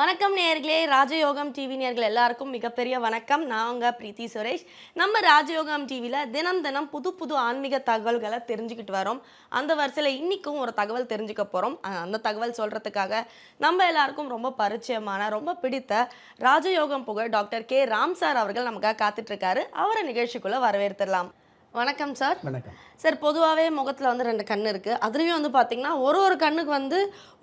வணக்கம் நேயர்களே, ராஜயோகம் டிவி நேயர்கள் எல்லாருக்கும் மிகப்பெரிய வணக்கம். நான் உங்க பிரீத்தி சுரேஷ். நம்ம ராஜயோகம் டிவியில் தினம் தினம் புது புது ஆன்மீக தகவல்களை தெரிஞ்சுக்கிட்டு வரோம். அந்த வரிசையில் இன்னைக்கும் ஒரு தகவல் தெரிஞ்சுக்க போகிறோம். அந்த தகவல் சொல்கிறதுக்காக நம்ம எல்லாருக்கும் ரொம்ப பரிச்சயமான, ரொம்ப பிடித்த ராஜயோகம் புகழ் டாக்டர் கே ராம் சார் அவர்கள் நமக்காக காத்துட்ருக்காரு. அவரை நிகழ்ச்சிக்குள்ளே வரவேற்றுடலாம். வணக்கம் சார். வணக்கம் சார். பொதுவாகவே முகத்தில் வந்து 2 கண் இருக்குது. அதுலேயும் வந்து பார்த்திங்கன்னா ஒரு கண்ணுக்கு வந்து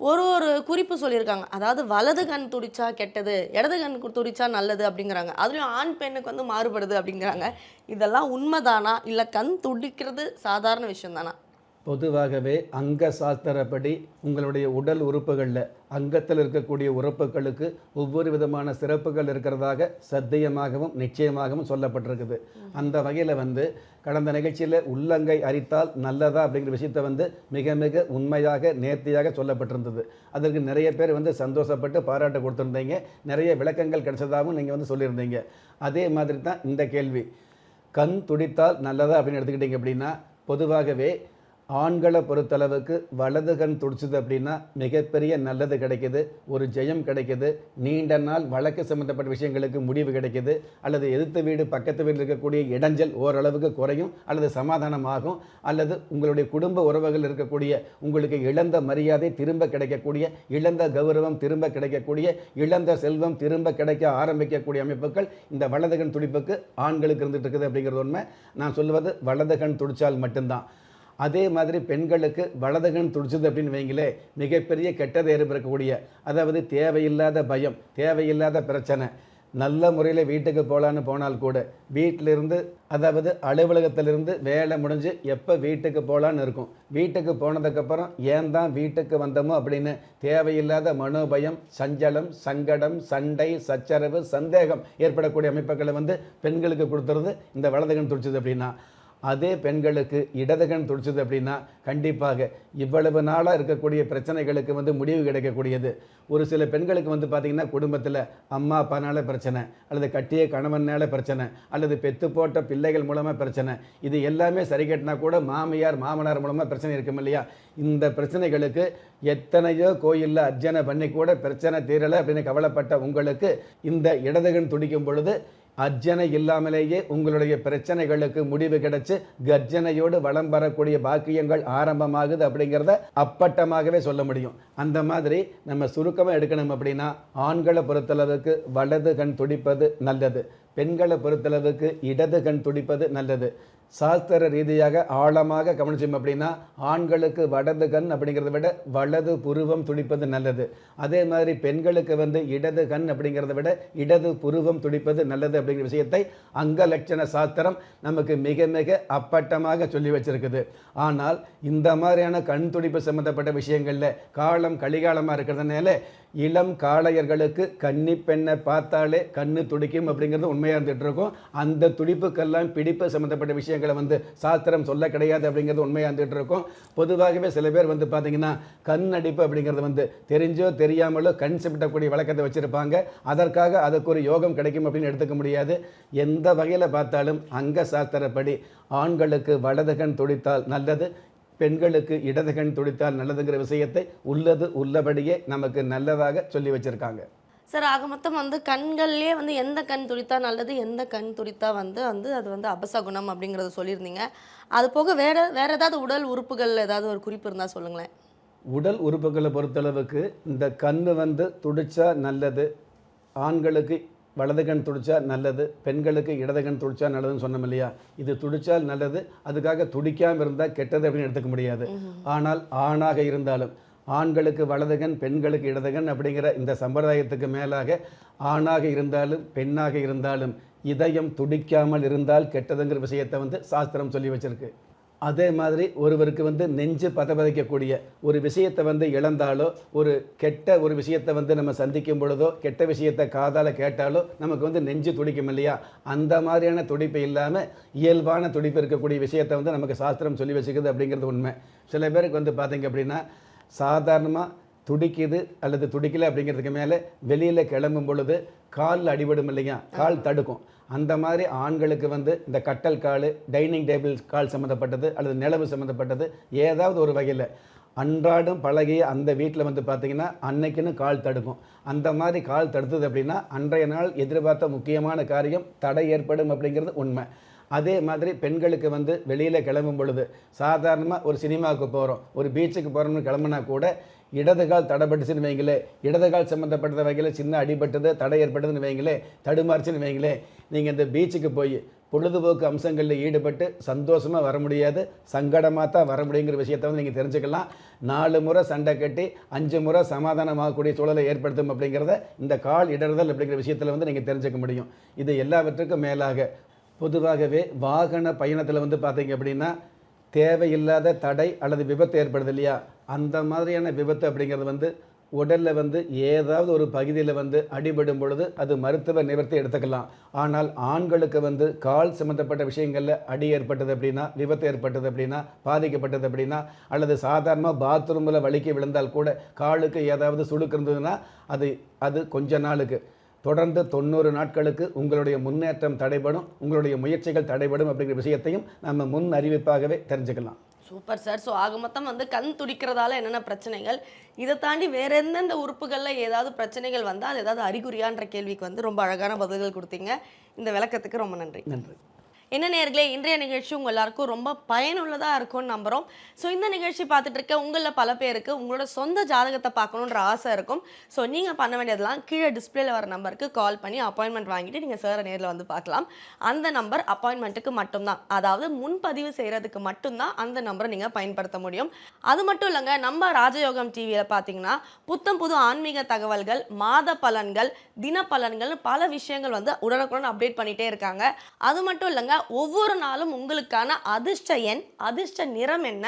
ஒரு குறிப்பு சொல்லியிருக்காங்க. அதாவது வலது கண் துடிச்சா கெட்டது, இடது கண் துடிச்சா நல்லது அப்படிங்கிறாங்க. அதுலேயும் ஆண் பெண்ணுக்கு வந்து மாறுபடுது அப்படிங்கிறாங்க. இதெல்லாம் உண்மைதானா, இல்லை கண் துடிக்கிறது சாதாரண விஷயம் தானா? பொதுவாகவே அங்க சாஸ்திரப்படி உங்களுடைய உடல் உறுப்புகளில் அங்கத்தில் இருக்கக்கூடிய உறுப்புகளுக்கு ஒவ்வொரு விதமான சிறப்புகள் இருக்கிறதாக சத்தியமாகவும் நிச்சயமாகவும் சொல்லப்பட்டிருக்குது. அந்த வகையில் கடந்த நிகழ்ச்சியில் உள்ளங்கை அரித்தால் நல்லதா அப்படிங்கிற விஷயத்தை மிக மிக உண்மையாக நேர்த்தியாக சொல்லப்பட்டிருந்தது. அதற்கு நிறைய பேர் சந்தோஷப்பட்டு பாராட்டு கொடுத்துருந்தீங்க. நிறைய விளக்கங்கள் கிடைச்சதாகவும் நீங்கள் சொல்லியிருந்தீங்க. அதே மாதிரி தான் இந்த கேள்வி, கண் துடித்தால் நல்லதா அப்படின்னு எடுத்துக்கிட்டிங்க அப்படின்னா, பொதுவாகவே ஆண்களை பொறுத்தளவுக்கு வலது கண் துடிச்சது அப்படின்னா மிகப்பெரிய நல்லது கிடைக்கிது, ஒரு ஜெயம் கிடைக்கிது, நீண்ட நாள் வழக்கு சம்மந்தப்பட்ட விஷயங்களுக்கு முடிவு கிடைக்கிது, அல்லது எதிர்த்து வீடு பக்கத்து வீடு இருக்கக்கூடிய இடைஞ்சல் ஓரளவுக்கு குறையும் அல்லது சமாதானமாகும், அல்லது உங்களுடைய குடும்ப உறவுகள் இருக்கக்கூடிய உங்களுக்கு இழந்த மரியாதை திரும்ப கிடைக்கக்கூடிய, இழந்த கௌரவம் திரும்ப கிடைக்கக்கூடிய, இழந்த செல்வம் திரும்ப கிடைக்க ஆரம்பிக்கக்கூடிய அமைப்புகள் இந்த வலது கண் துடிப்புக்கு ஆண்களுக்கு இருந்துட்டு இருக்குது அப்படிங்கிறது உண்மை. நான் சொல்லுவது வலது கண் துடிச்சால் மட்டும்தான். அதே மாதிரி பெண்களுக்கு வலது கண் துடிச்சது அப்படின்னு வைங்களே, மிகப்பெரிய கெட்டதை ஏற்படக்கூடிய, அதாவது தேவையில்லாத பயம், தேவையில்லாத பிரச்சனை. நல்ல முறையில் வீட்டுக்கு போகலான்னு போனால் கூட வீட்டிலிருந்து, அதாவது அலுவலகத்திலிருந்து வேலை முடிஞ்சு எப்போ வீட்டுக்கு போகலான்னு இருக்கும். வீட்டுக்கு போனதுக்கப்புறம் ஏன் தான் வீட்டுக்கு வந்தோமோ அப்படின்னு தேவையில்லாத மனோபயம், சஞ்சலம், சங்கடம், சண்டை, சச்சரவு, சந்தேகம் ஏற்படக்கூடிய அமைப்புகளை பெண்களுக்கு கொடுத்துறது இந்த வலது கண் துடிச்சது அப்படின்னா. அதே பெண்களுக்கு இடது கண் துடிச்சது அப்படின்னா கண்டிப்பாக இவ்வளவு நாளாக இருக்கக்கூடிய பிரச்சனைகளுக்கு முடிவு கிடைக்கக்கூடியது. ஒரு சில பெண்களுக்கு பார்த்திங்கன்னா குடும்பத்தில் அம்மா அப்பானால பிரச்சனை, அல்லது கட்டிய கணவனால பிரச்சனை, அல்லது பெத்து போட்ட பிள்ளைகள் மூலமாக பிரச்சனை. இது எல்லாமே சரி கட்டினா கூட மாமியார் மாமனார் மூலமாக பிரச்சனை இருக்கும் இல்லையா? இந்த பிரச்சனைகளுக்கு எத்தனையோ கோயிலில் அர்ச்சனை பண்ணி கூட பிரச்சனை தீரலை அப்படின்னு கவலைப்பட்ட உங்களுக்கு இந்த இடது கண் துடிக்கும் பொழுது அர்ச்சனை இல்லாமலேயே உங்களுடைய பிரச்சனைகளுக்கு முடிவு கிடைச்சு கர்ஜனையோடு வளம் வரக்கூடிய பாக்கியங்கள் ஆரம்பமாகுது அப்படிங்கிறத அப்பட்டமாகவே சொல்ல முடியும். அந்த மாதிரி நம்ம சுருக்கமாக எடுக்கணும் அப்படின்னா, ஆண்களை பொறுத்தளவுக்கு வலது கண் துடிப்பது நல்லது, பெண்களை பொறுத்தளவுக்கு இடது கண் துடிப்பது நல்லது. சாஸ்திர ரீதியாக ஆழமாக கவனிச்சோம் அப்படின்னா, ஆண்களுக்கு வலது கண் அப்படிங்கிறத விட வலது புருவம் துடிப்பது நல்லது. அதே மாதிரி பெண்களுக்கு இடது கண் அப்படிங்கிறத விட இடது புருவம் துடிப்பது நல்லது அப்படிங்கிற விஷயத்தை அங்க லட்சண சாஸ்திரம் நமக்கு மிக மிக அப்பட்டமாக சொல்லி வச்சிருக்குது. ஆனால் இந்த மாதிரியான கண் துடிப்பு சம்பந்தப்பட்ட விஷயங்கள்ல காலம் கலிகாலமாக இருக்கிறதுனால இளம் காளையர்களுக்கு கன்னி பெண்ணை பார்த்தாலே கண்ணு துடிக்கும் அப்படிங்கிறது உண்மையாக இருந்துகிட்டு இருக்கும். அந்த துடிப்புக்கெல்லாம் பிடிப்பு சம்மந்தப்பட்ட விஷயங்களை சாஸ்திரம் சொல்ல கிடையாது அப்படிங்கிறது உண்மையாக இருந்துகிட்டு இருக்கும். பொதுவாகவே சில பேர் பார்த்தீங்கன்னா கண் அடிப்பு அப்படிங்கிறது தெரிஞ்சோ தெரியாமலோ கண் சிமிட்டக்கூடிய வழக்கத்தை வச்சுருப்பாங்க. அதற்காக அதுக்கு ஒரு யோகம் கிடைக்கும் அப்படின்னு எடுத்துக்க முடியாது. எந்த வகையில் பார்த்தாலும் அங்க சாஸ்திரப்படி ஆண்களுக்கு வலது கண் துடித்தால் நல்லது, பெண்களுக்கு இடது கண் துடித்தால் நல்லதுங்கிற விஷயத்தை உள்ளது உள்ளபடியே நமக்கு நல்லதாக சொல்லி வச்சிருக்காங்க. சார், ஆக மொத்தம் கண்கள்லேயே எந்த கண் துடித்தா நல்லது, எந்த கண் துடித்தா அது அபசகுணம் அப்படிங்கிறத சொல்லியிருந்தீங்க. அது போக வேற ஏதாவது உடல் உறுப்புகள் ஏதாவது ஒரு குறிப்பு இருந்தால் சொல்லுங்களேன். உடல் உறுப்புகளை பொறுத்தளவுக்கு இந்த கண் துடிச்சா நல்லது, ஆண்களுக்கு வலது கண் துடிச்சா நல்லது, பெண்களுக்கு இடது கண் துடிச்சா நல்லதுன்னு சொன்னோம் இல்லையா? இது துடிச்சால் நல்லது, அதுக்காக துடிக்காமல் இருந்தால் கெட்டது அப்படின்னு எடுத்துக்க முடியாது. ஆனால் ஆணாக இருந்தாலும் ஆண்களுக்கு வலது கண், பெண்களுக்கு இடது கண் அப்படிங்கிற இந்த சம்பிரதாயத்துக்கு மேலாக ஆணாக இருந்தாலும் பெண்ணாக இருந்தாலும் இதயம் துடிக்காமல் இருந்தால் கெட்டதுங்கிற விஷயத்தை சாஸ்திரம் சொல்லி வச்சிருக்கு. அதே மாதிரி ஒருவருக்கு நெஞ்சு பதபதைக்கக்கூடிய ஒரு விஷயத்தை இழந்தாலோ, ஒரு கெட்ட ஒரு விஷயத்தை நம்ம சந்திக்கும் பொழுதோ, கெட்ட விஷயத்தை காதால் கேட்டாலோ நமக்கு நெஞ்சு துடிக்கும் இல்லையா? அந்த மாதிரியான துடிப்பு இல்லாமல் இயல்பான துடிப்பு இருக்கக்கூடிய விஷயத்தை நமக்கு சாஸ்திரம் சொல்லி வச்சுக்குது அப்படிங்கிறது உண்மை. சில பேருக்கு பார்த்தீங்க அப்படின்னா சாதாரணமாக துடிக்குது அல்லது துடிக்கலை அப்படிங்கிறதுக்கு மேலே வெளியில் கிளம்பும் பொழுது காலில் அடிபடும் இல்லையா? கால் தடுக்கும். அந்த மாதிரி ஆண்களுக்கு இந்த கட்டல் கால், டைனிங் டேபிள் கால் சம்மந்தப்பட்டது அல்லது நிலவு சம்மந்தப்பட்டது ஏதாவது ஒரு வகையில் அன்றாடம் பழகிய அந்த வீட்டில் வந்து பார்த்திங்கன்னா அன்னைக்குன்னு கால் தடுக்கும். அந்த மாதிரி கால் தடுத்தது அப்படின்னா அன்றைய நாள் எதிர்பார்த்த முக்கியமான காரியம் தடை ஏற்படும் அப்படிங்கிறது உண்மை. அதே மாதிரி பெண்களுக்கு வந்து வெளியில் கிளம்பும் பொழுது சாதாரணமாக ஒரு சினிமாவுக்கு போகிறோம், ஒரு பீச்சுக்கு போகிறோம்னு கிளம்புனா கூட இடது கால் தடைப்பட்டுச்சுன்னு வைங்களே, இடது கால் சம்மந்தப்பட்ட வகையில் சின்ன அடிபட்டது தடை ஏற்பட்டதுன்னு வைங்களே, தடுமாறுச்சுன்னு வைங்களே, நீங்கள் இந்த பீச்சுக்கு போய் பொழுதுபோக்கு அம்சங்களில் ஈடுபட்டு சந்தோஷமாக வர முடியாது, சங்கடமாக தான் வர முடியுங்கிற விஷயத்தை வந்து நீங்கள் தெரிஞ்சுக்கலாம். 4 முறை சண்டை கட்டி 5 முறை சமாதானமாகக்கூடிய சூழலை ஏற்படுத்தும் அப்படிங்கிறத இந்த கால் இடறுதல் அப்படிங்கிற விஷயத்தில் வந்து நீங்கள் தெரிஞ்சுக்க முடியும். இது எல்லாவற்றுக்கும் மேலாக பொதுவாகவே வாகன பயணத்தில் வந்து பார்த்தீங்க அப்படின்னா தேவையில்லாத தடை அல்லது விபத்து ஏற்படுது இல்லையா, அந்த மாதிரியான விபத்து அப்படிங்கிறது வந்து உடலில் வந்து ஏதாவது ஒரு பகுதியில் வந்து அடிபடும் பொழுது அது மருத்துவ நிவர்த்தி எடுத்துக்கலாம். ஆனால் ஆண்களுக்கு வந்து கால் சம்மந்தப்பட்ட விஷயங்களில் அடி ஏற்பட்டது அப்படின்னா, விபத்து ஏற்பட்டது அப்படின்னா, பாதிக்கப்பட்டது அப்படின்னா, அல்லது சாதாரணமாக பாத்ரூமில் வலிக்கி விழுந்தால் கூட காலுக்கு ஏதாவது சுடுக்கு இருந்ததுன்னா அது கொஞ்ச நாளுக்கு, தொடர்ந்து 90 நாட்களுக்கு உங்களுடைய முன்னேற்றம் தடைபடும், உங்களுடைய முயற்சிகள் தடைபடும் அப்படிங்கிற விஷயத்தையும் நம்ம முன் அறிவிப்பாகவே தெரிஞ்சுக்கலாம். Super sir. ஸோ ஆக மொத்தம் வந்து கண் துடிக்கிறதால என்னென்ன பிரச்சனைகள், இதை தாண்டி வேற எந்தெந்த உறுப்புகளில் ஏதாவது பிரச்சனைகள் வந்தால் அது ஏதாவது அறிகுறியான்ற கேள்விக்கு வந்து ரொம்ப அழகான பதில்கள் கொடுத்தீங்க. இந்த விளக்கத்துக்கு ரொம்ப நன்றி. நன்றி. என்ன நேயர்களே, இன்றைய நிகழ்ச்சி உங்கள் எல்லாருக்கும் ரொம்ப பயனுள்ளதாக இருக்கும்னு நம்புகிறோம். ஸோ இந்த நிகழ்ச்சி பார்த்துட்டு இருக்க உங்களில் பல பேருக்கு உங்களோட சொந்த ஜாதகத்தை பார்க்கணுன்ற ஆசை இருக்கும். ஸோ நீங்கள் பண்ண வேண்டியதெல்லாம் கீழே டிஸ்பிளேல வர நம்பருக்கு கால் பண்ணி அப்பாயின்மெண்ட் வாங்கிட்டு நீங்கள் சாரை நேரில் வந்து பார்க்கலாம். அந்த நம்பர் அப்பாயின்மெண்ட்டுக்கு மட்டும்தான், அதாவது முன்பதிவு செய்கிறதுக்கு மட்டும்தான் அந்த நம்பரை நீங்கள் பயன்படுத்த முடியும். அது மட்டும் இல்லைங்க, நம்ம ராஜயோகம் டிவியில் பார்த்தீங்கன்னா புத்தம் புது ஆன்மீக தகவல்கள், மாத பலன்கள், தின பலன்கள், பல விஷயங்கள் வந்து உடனுக்குடன் அப்டேட் பண்ணிகிட்டே இருக்காங்க. அது மட்டும் இல்லைங்க, ஒவ்வொரு நாளும் உங்களுக்கான அதிர்ஷ்ட எண், அதிர்ஷ்ட நிறம் என்ன,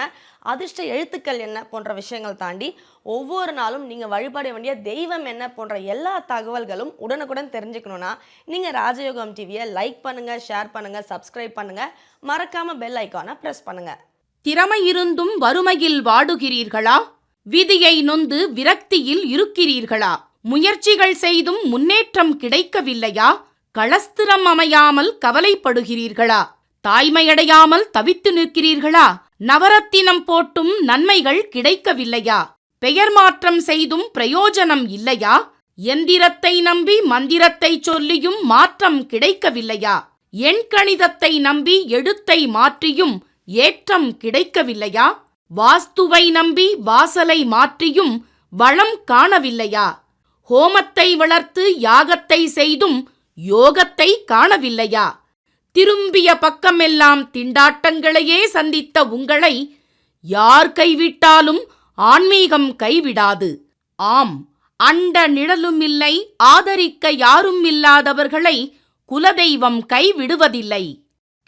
அதிர்ஷ்ட எழுத்துக்கள் என்ன போன்ற விஷயங்கள் தாண்டி ஒவ்வொரு நாளும் நீங்கள் வழிபட வேண்டிய தெய்வம் என்ன போன்ற எல்லா தகவல்களும் உடனுக்குடன் தெரிஞ்சுக்கணுன்னா நீங்கள் ராஜயோகம் டிவியை லைக் பண்ணுங்கள், ஷேர் பண்ணுங்கள், சப்ஸ்கிரைப் பண்ணுங்கள், மறக்காமல் பெல் ஐக்கானை ப்ரெஸ் பண்ணுங்கள். திறமை இருந்தும் வறுமையில் வாடுகிறீர்களா? விதியை நொந்து விரக்தியில் இருக்கிறீர்களா? முயற்சிகள் செய்தும் முன்னேற்றம் கிடைக்கவில்லையா? களஸ்திரம் அமையாமல் கவலைப்படுகிறீர்களா? தாய்மையடையாமல் தவித்து நிற்கிறீர்களா? நவரத்தினம் போட்டும் நன்மைகள் கிடைக்கவில்லையா? பெயர் மாற்றம் செய்தும் பிரயோஜனம் இல்லையா? எந்திரத்தை நம்பி மந்திரத்தை சொல்லியும் மாற்றம் கிடைக்கவில்லையா? எண்கணிதத்தை நம்பி எழுத்தை மாற்றியும் ஏற்றம் கிடைக்கவில்லையா? வாஸ்துவை நம்பி வாசலை மாற்றியும் வளம் காணவில்லையா? ஹோமத்தை வளர்த்து யாகத்தை செய்தும் யோகத்தை காணவில்லையா? திரும்பிய பக்கமெல்லாம் திண்டாட்டங்களையே சந்தித்த உங்களை யார் கைவிட்டாலும் ஆன்மீகம் கைவிடாது. ஆம், அண்ட நிழலுமில்லை, ஆதரிக்க யாரும் இல்லாதவர்களை குலதெய்வம் கைவிடுவதில்லை.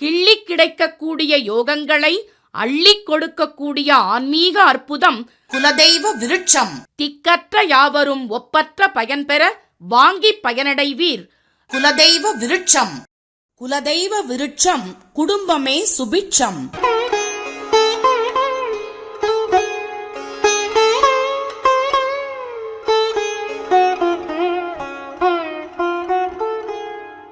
கிள்ளிக் கிடைக்கக்கூடிய யோகங்களை அள்ளிக் கொடுக்கக்கூடிய ஆன்மீக அற்புதம் குலதெய்வ விருட்சம். திக்கற்ற யாவரும் ஒப்பற்ற பயன்பெற வாங்கி பயனடைவீர். குலதெய்வ விருட்சம். குலதெய்வ விருட்சம் குடும்பமே சுபிட்சம்.